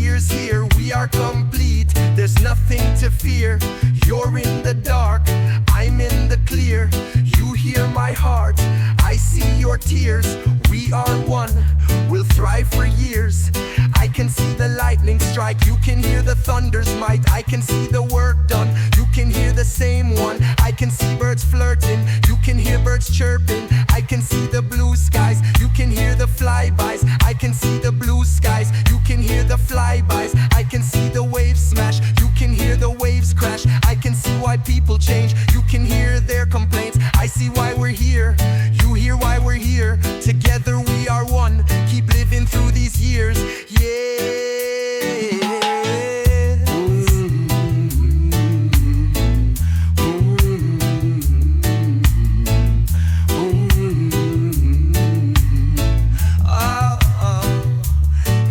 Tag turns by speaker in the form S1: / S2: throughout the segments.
S1: years here, we are complete. There's nothing to fear. You're in the dark, I'm in the clear. You hear my heart, I see your tears. We are one, we'll thrive for years. I can see the lightning strike, you can hear the thunder's might. I can see the work done, you can hear the same one. I can see birds flirting, you can hear birds chirping. I can see the blue skies, you can hear the flybys. I can see the blue skies, you can hear the flybys. I can see the waves smash, you can hear the waves crash. I can see why people change, you can hear their complaints. I see why we're here, you hear why we're here. Together we are one, keep living through these years. Yeah.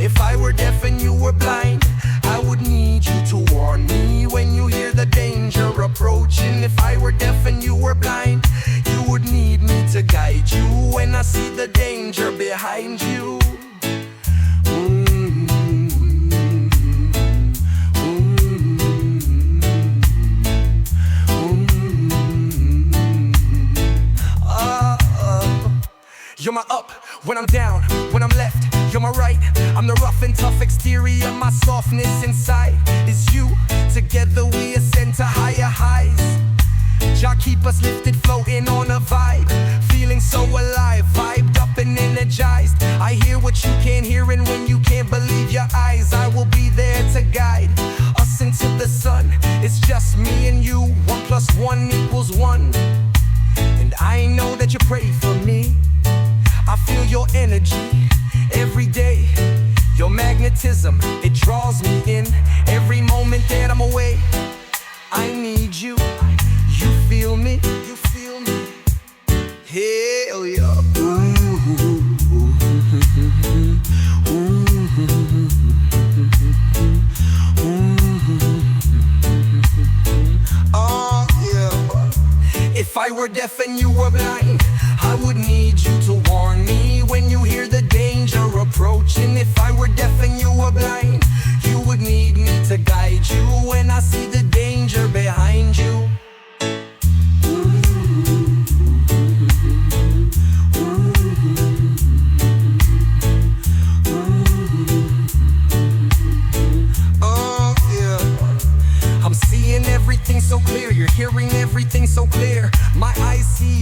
S1: If I were deaf and you were blind, I would need you to warn me when you hear the danger approaching. If I were deaf and you were blind, you would need me to guide you when I see the danger behind you. You're my up when I'm down, when I'm left, you're my right. I'm the rough and tough exterior, my softness inside is you. Together we ascend to higher highs. Jah keep us lifted, floating on a vibe. Feeling so alive, vibed up and energized. I hear what you can't hear, and when you can't believe your eyes, I will be there to guide us into the sun. It's just me and you, 1 + 1 = 1. And I know that you pray for me. I feel your energy every day. Your magnetism, it draws me in. Every moment that I'm away, I need you. You feel me? You feel me? Hell yeah. Oh yeah. If I were deaf and you were blind, I would need you to warn me when you hear the danger approaching. If I were deaf and you were blind, you would need me to guide you when I see the danger behind you. Oh yeah. I'm seeing everything so clear, you're hearing everything so clear. My eyes see